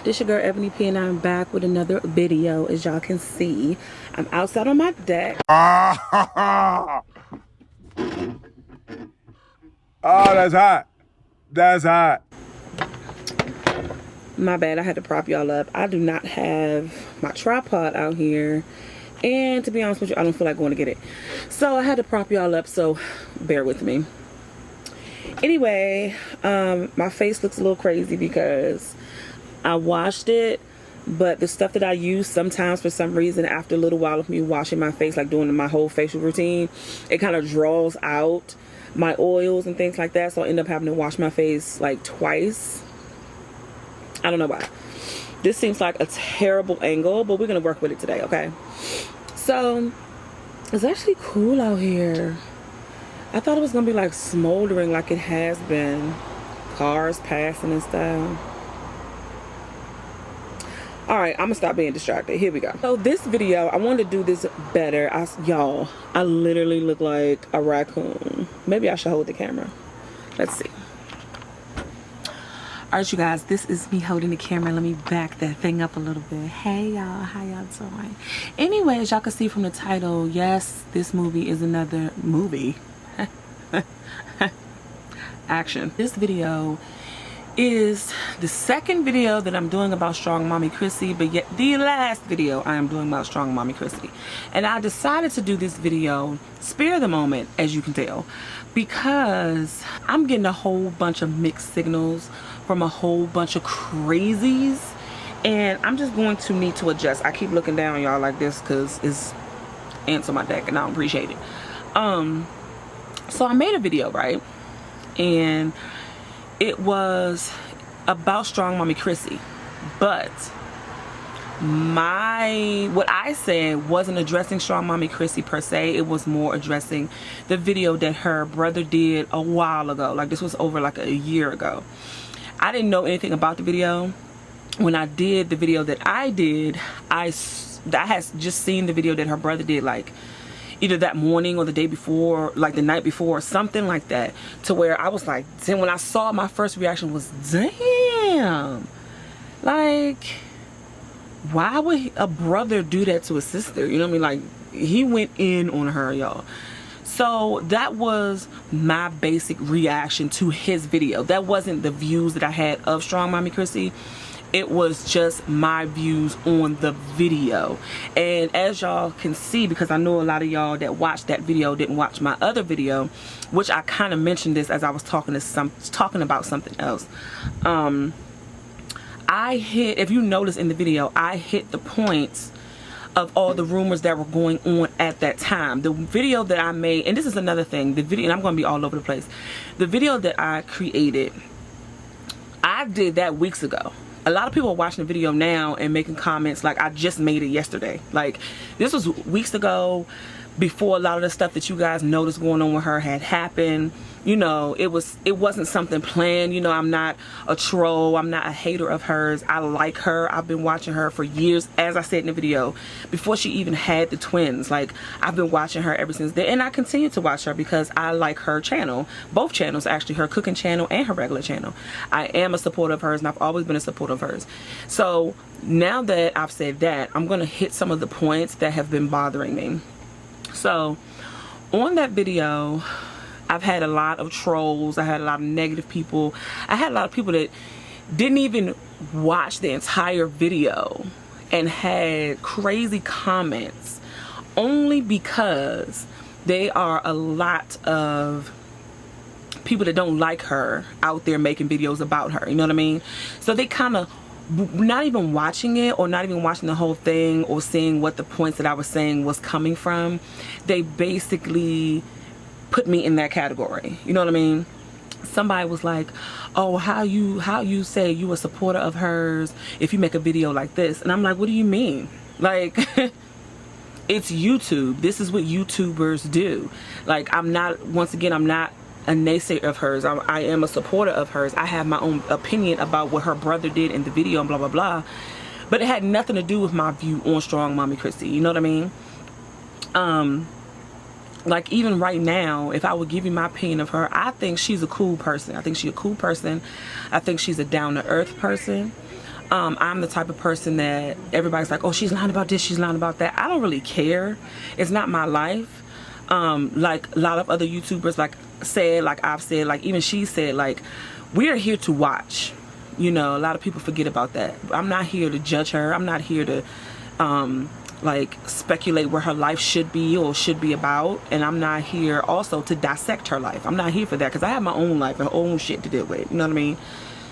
This your girl Ebony P, and I'm back with another video. As y'all can see, I'm outside on my deck. Oh, that's hot. That's hot. My bad, I had to prop y'all up. I do not have my tripod out here, and to be honest with you, I don't feel like going to get it, so I had to prop y'all up, so bear with me. Anyway, my face looks a little crazy because I washed it, but the stuff that I use sometimes, for some reason, after a little while of me washing my face, like doing my whole facial routine, it kind of draws out my oils and things like that, so I end up having to wash my face like twice. I don't know why. This seems like a terrible angle, but we're gonna work with it today, okay? So it's actually cool out here. I thought it was gonna be like smoldering like it has been, cars passing and stuff. All right, I'm gonna stop being distracted. Here we go. So this video, I wanted to do this better. Y'all, I literally look like a raccoon. Maybe I should hold the camera. Let's see. All right, you guys, this is me holding the camera. Let me back that thing up a little bit. Hey y'all, how y'all doing? Anyway, as y'all can see from the title, yes, this movie is another movie. Action. This video is the second video that I'm doing about Strongmommychrissy, but yet the last video I am doing about Strongmommychrissy. And I decided to do this video, spare the moment, as you can tell, because I'm getting a whole bunch of mixed signals from a whole bunch of crazies, and I'm just going to need to adjust. I keep looking down, y'all, like this because it's ants on my deck and I don't appreciate it. So I made a video, right? And it was about Strongmommychrissy, but what I said wasn't addressing Strongmommychrissy per se. It was more addressing the video that her brother did a while ago. Like, this was over like a year ago. I didn't know anything about the video. When I did the video that I did, I had just seen the video that her brother did, like either that morning or the day before, like the night before, or something like that, to where I was like, damn, when I saw it, my first reaction was, damn, like, why would a brother do that to a sister? You know what I mean? Like, he went in on her, y'all. So that was my basic reaction to his video. That wasn't the views that I had of Strongmommychrissy. It was just my views on the video. And as y'all can see, because I know a lot of y'all that watched that video didn't watch my other video, which I kind of mentioned this as I was talking about something else. I hit, if you notice in the video, I hit the points of all the rumors that were going on at that time. The video that I made, and this is another thing, the video, and I'm going to be all over the place. The video that I created, I did that weeks ago. A lot of people are watching the video now and making comments like I just made it yesterday. Like, this was weeks ago, before a lot of the stuff that you guys noticed going on with her had happened. You know, it wasn't something planned. You know, I'm not a troll. I'm not a hater of hers. I like her. I've been watching her for years, as I said in the video, before she even had the twins. Like, I've been watching her ever since then, and I continue to watch her because I like her channel. Both channels, actually, her cooking channel and her regular channel. I am a supporter of hers, and I've always been a supporter of hers. So now that I've said that, I'm going to hit some of the points that have been bothering me. So on that video, I've had a lot of trolls. I had a lot of negative people. I had a lot of people that didn't even watch the entire video and had crazy comments only because they are a lot of people that don't like her out there making videos about her. You know what I mean? So they kind of, not even watching it or not even watching the whole thing or seeing what the points that I was saying was coming from, they basically put me in that category. You know what I mean? Somebody was like, oh, how you say you a supporter of hers if you make a video like this? And I'm like, what do you mean? Like, it's YouTube. This is what YouTubers do. Like, I'm not, once again, I'm not a naysayer of hers. I am a supporter of hers. I have my own opinion about what her brother did in the video and blah blah blah, but it had nothing to do with my view on Strongmommychrissy. You know what I mean? Like, even right now, if I would give you my opinion of her, I think she's a cool person. I think she's a cool person. I think she's a down-to-earth person. I'm the type of person that everybody's like, oh, she's lying about this, she's lying about that. I don't really care. It's not my life. Like a lot of other YouTubers like I've said, like even she said, like, we are here to watch. You know, a lot of people forget about that. I'm not here to judge her. I'm not here to like speculate where her life should be or should be about, and I'm not here also to dissect her life. I'm not here for that, because I have my own life and own shit to deal with, you know what I mean?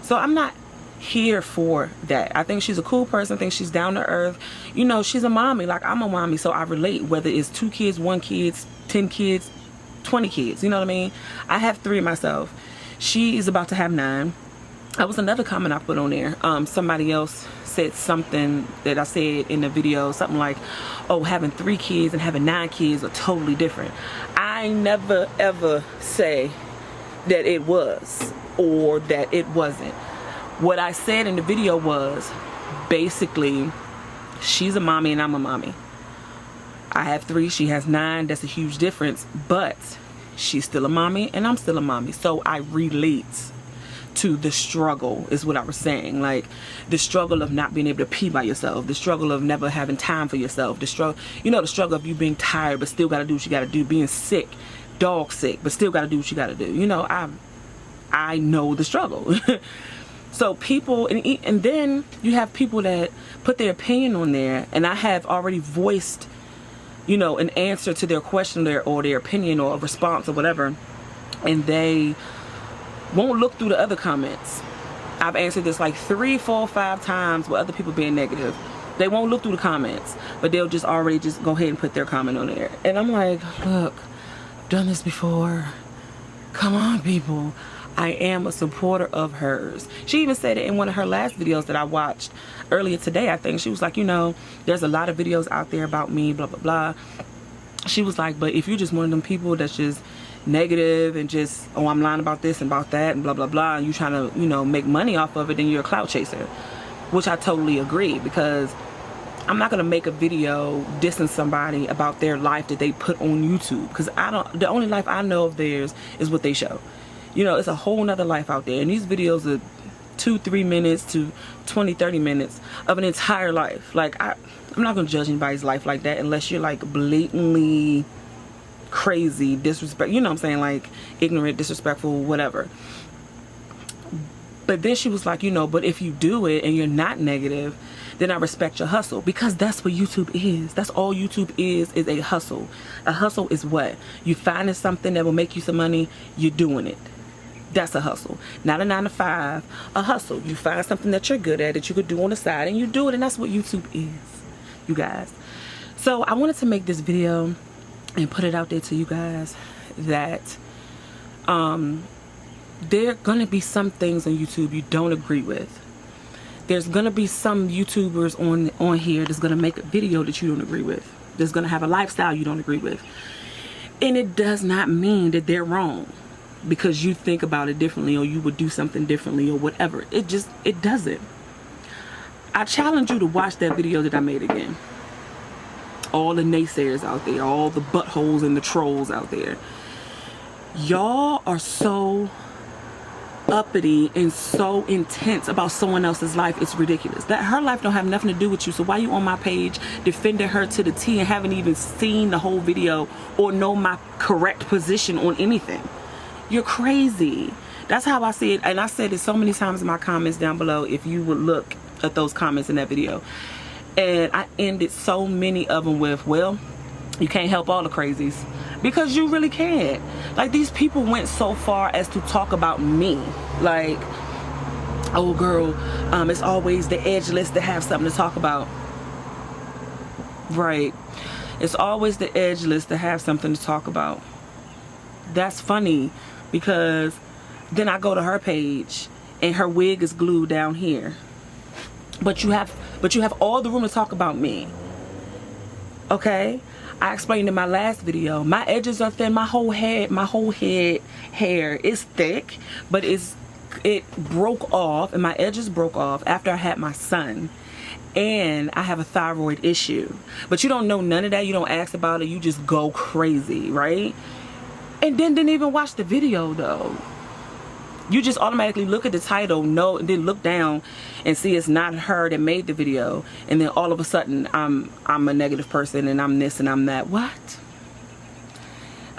So I'm not here for that. I think she's a cool person. I think she's down to earth. You know, she's a mommy, like I'm a mommy, so I relate, whether it's 2 kids, 1 kid, 10 kids, 20 kids, you know what I mean? I have 3 myself. She is about to have 9. That was another comment I put on there. Somebody else said something that I said in the video, something like, oh, having 3 kids and having 9 kids are totally different. I never ever say that it was or that it wasn't. What I said in the video was, basically, she's a mommy and I'm a mommy. I have 3, she has 9, that's a huge difference, but she's still a mommy and I'm still a mommy. So I relate to the struggle, is what I was saying. Like the struggle of not being able to pee by yourself, the struggle of never having time for yourself, the struggle, you know, the struggle of you being tired but still got to do what you got to do, being sick, dog sick, but still got to do what you got to do. You know, I know the struggle. So people, and then you have people that put their opinion on there, and I have already voiced, you know, an answer to their question or their opinion or a response or whatever, and they won't look through the other comments. I've answered this like 3, 4, 5 times with other people being negative. They won't look through the comments, but they'll just already just go ahead and put their comment on there. And I'm like, look, I've done this before. Come on, people. I am a supporter of hers. She even said it in one of her last videos that I watched earlier today, I think. She was like, you know, there's a lot of videos out there about me, blah, blah, blah. She was like, but if you're just one of them people that's just negative and just, oh, I'm lying about this and about that and blah, blah, blah, and you trying to, you know, make money off of it, then you're a clout chaser. Which I totally agree, because I'm not going to make a video dissing somebody about their life that they put on YouTube, because the only life I know of theirs is what they show. You know, it's a whole nother life out there, and these videos are 2-3 minutes to 20-30 minutes of an entire life. Like, I'm not going to judge anybody's life like that unless you're like blatantly crazy, disrespect, you know what I'm saying, like ignorant, disrespectful, whatever. But then she was like, you know, but if you do it and you're not negative, then I respect your hustle, because that's what YouTube is. That's all YouTube is a hustle. A hustle is what? You finding something that will make you some money, you're doing it. That's a hustle. Not a 9 to 5, a hustle. You find something that you're good at that you could do on the side, and you do it, and that's what YouTube is, you guys. So I wanted to make this video and put it out there to you guys that there are gonna be some things on YouTube you don't agree with. There's gonna be some YouTubers on here that's gonna make a video that you don't agree with. That's gonna have a lifestyle you don't agree with. And it does not mean that they're wrong because you think about it differently, or you would do something differently, or whatever. It doesn't. I challenge you to watch that video that I made again. All the naysayers out there, all the buttholes and the trolls out there. Y'all are so uppity and so intense about someone else's life, it's ridiculous. That her life don't have nothing to do with you, so why you on my page defending her to the T and haven't even seen the whole video or know my correct position on anything? You're crazy. That's how I see it, and I said it so many times in my comments down below, if you would look at those comments in that video. And I ended so many of them with, well, you can't help all the crazies, because you really can't. Like, these people went so far as to talk about me, like, oh girl, it's always the edgeless that have something to talk about. Right, it's always the edgeless to have something to talk about. That's funny, because then I go to her page and her wig is glued down here, but you have all the room to talk about me. Okay, I explained in my last video, my edges are thin, my whole head hair is thick, but it broke off, and my edges broke off after I had my son, and I have a thyroid issue. But you don't know none of that, you don't ask about it, you just go crazy, right? And then didn't even watch the video though. You just automatically look at the title, know, and then look down and see it's not her that made the video, and then all of a sudden I'm a negative person and I'm this and I'm that. What?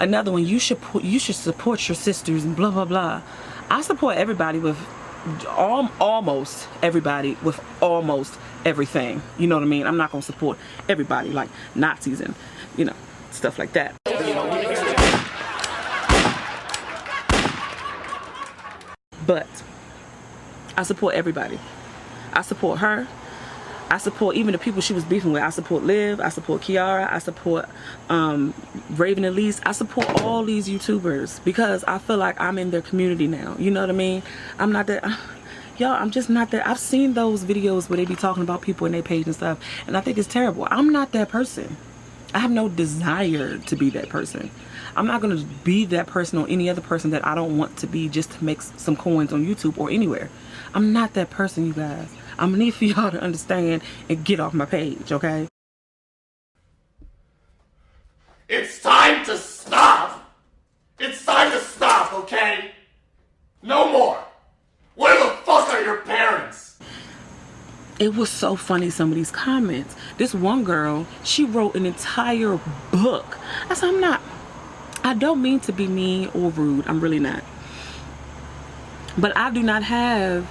Another one, you should support your sisters and blah blah blah. I support everybody with almost everybody with almost everything. You know what I mean? I'm not gonna support everybody like Nazis and, you know, stuff like that. But I support everybody. I support her. I support even the people she was beefing with. I support Liv. I support Kiara. I support Raven Elise. I support all these YouTubers because I feel like I'm in their community now. You know what I mean? I'm not that... Y'all, I'm just not that. I've seen those videos where they be talking about people in their page and stuff, and I think it's terrible. I'm not that person. I have no desire to be that person. I'm not going to be that person or any other person that I don't want to be just to make some coins on YouTube or anywhere. I'm not that person, you guys. I'm going to need for y'all to understand and get off my page, okay? It's time to stop! It's time to stop, okay? No more! Where the fuck are your parents? It was so funny, some of these comments. This one girl, she wrote an entire book. I said, I don't mean to be mean or rude. I'm really not. But I do not have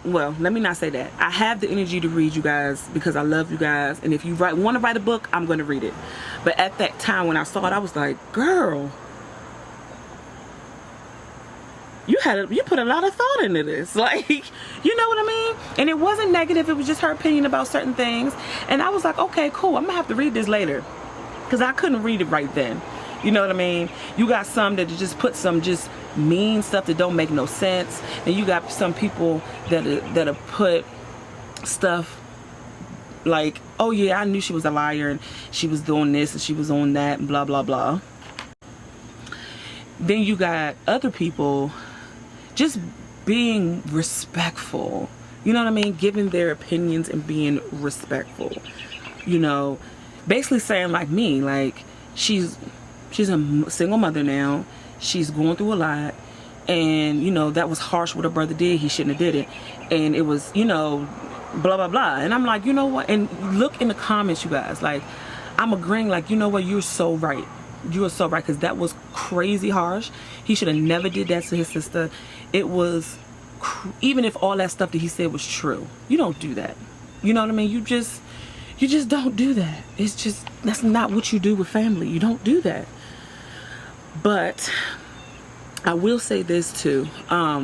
well, let me not say that. I have the energy to read you guys because I love you guys. And if you want to write a book, I'm going to read it. But at that time when I saw it, I was like, girl, you put a lot of thought into this. Like, you know what I mean? And it wasn't negative. It was just her opinion about certain things. And I was like, okay, cool. I'm going to have to read this later. Because I couldn't read it right then. You know what I mean? You got some that just put some just mean stuff that don't make no sense. And you got some people that have put stuff like, oh yeah, I knew she was a liar and she was doing this and she was on that and blah, blah, blah. Then you got other people just being respectful. You know what I mean? Giving their opinions and being respectful. You know, basically saying like me, like she's a single mother now. She's going through a lot, and you know that was harsh what her brother did. He shouldn't have did it, and it was, you know, blah blah blah. And I'm like, you know what? And look in the comments, you guys. Like, I'm agreeing. Like, you know what? You're so right. You are so right, because that was crazy harsh. He should have never did that to his sister. It was even if all that stuff that he said was true. You don't do that. You know what I mean? You just don't do that. It's just, that's not what you do with family. You don't do that. But I will say this too,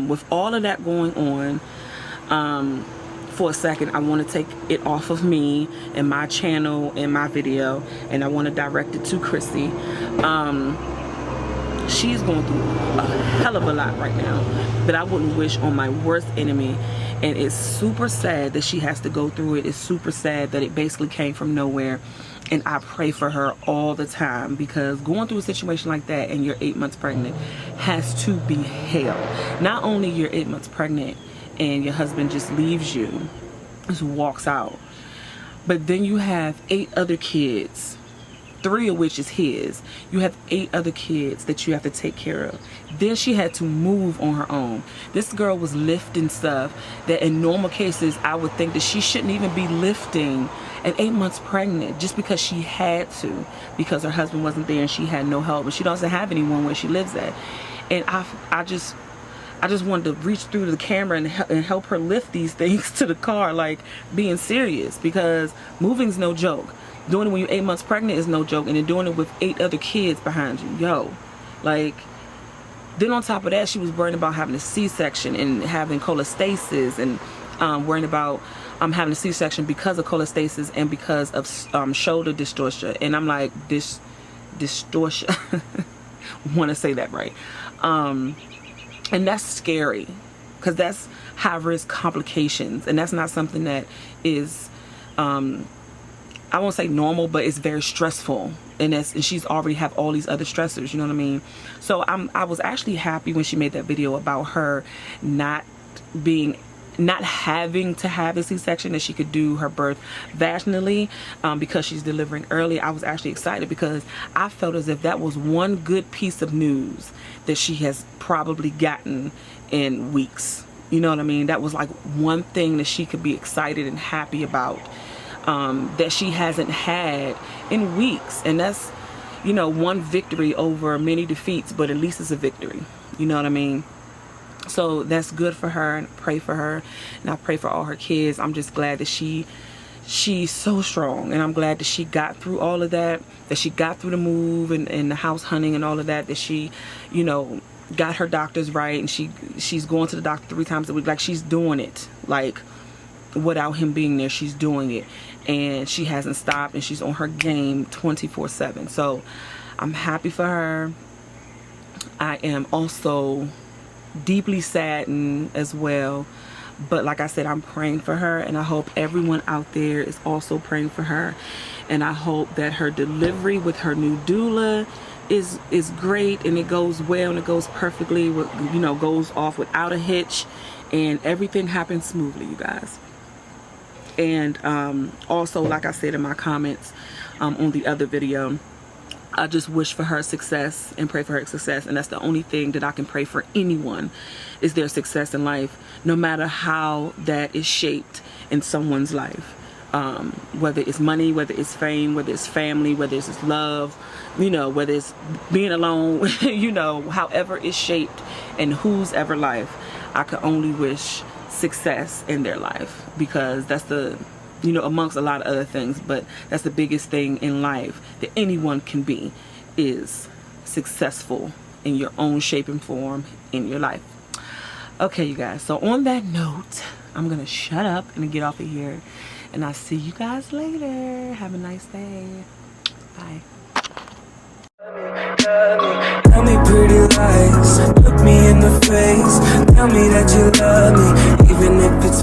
with all of that going on, for a second I want to take it off of me and my channel and my video, and I want to direct it to Chrissy. She's going through a hell of a lot right now that I wouldn't wish on my worst enemy, and it's super sad that she has to go through it. It's super sad that it basically came from nowhere. And I pray for her all the time, because going through a situation like that and you're 8 months pregnant has to be hell. Not only you're 8 months pregnant and your husband just leaves you, just walks out, but then you have 8 other kids, 3 of which is his. You have 8 other kids that you have to take care of. Then she had to move on her own. This girl was lifting stuff that in normal cases I would think that she shouldn't even be lifting at 8 months pregnant, just because she had to, because her husband wasn't there and she had no help, but she doesn't have anyone where she lives at. And I just wanted to reach through the camera and help her lift these things to the car, like being serious, because moving's no joke. Doing it when you're 8 months pregnant is no joke, and then doing it with 8 other kids behind you, yo. Like, then on top of that, she was worrying about having a C-section and having cholestasis, and worrying about having a C-section because of cholestasis and because of shoulder dystocia. And I'm like, dystocia. Want to say that right. And that's scary, because that's high risk complications, and that's not something that is I won't say normal, but it's very stressful, and she's already have all these other stressors, you know what I mean? So I was actually happy when she made that video about her not being not having to have a C-section, that she could do her birth vaginally because she's delivering early. I was actually excited because I felt as if that was one good piece of news that she has probably gotten in weeks. You know what I mean? That was like one thing that she could be excited and happy about that she hasn't had in weeks. And that's, you know, one victory over many defeats, but at least it's a victory. You know what I mean? So that's good for her, and pray for her, and I pray for all her kids. I'm just glad that she's so strong, and I'm glad that she got through all of that, that she got through the move and the house hunting and all of that, that she, you know, got her doctors right, and she's going to the doctor 3 times a week. Like, she's doing it, like, without him being there. She's doing it, and she hasn't stopped, and she's on her game 24/7. So I'm happy for her. I am also deeply saddened as well, but like I said, I'm praying for her, and I hope everyone out there is also praying for her, and I hope that her delivery with her new doula is great, and it goes well, and it goes perfectly, you know, goes off without a hitch, and everything happens smoothly, you guys. And also, like I said in my comments on the other video, I just wish for her success and pray for her success, and that's the only thing that I can pray for anyone, is their success in life, no matter how that is shaped in someone's life, whether it's money, whether it's fame, whether it's family, whether it's love, you know, whether it's being alone, you know, however it's shaped in whose ever life, I could only wish success in their life, because that's the, you know, amongst a lot of other things, but that's the biggest thing in life that anyone can be, is successful in your own shape and form in your life. Okay, you guys, so on that note, I'm gonna shut up and get off of here, and I'll see you guys later. Have a nice day. Bye. Tell me pretty lies, look me in the face, tell me that you love me, even if it's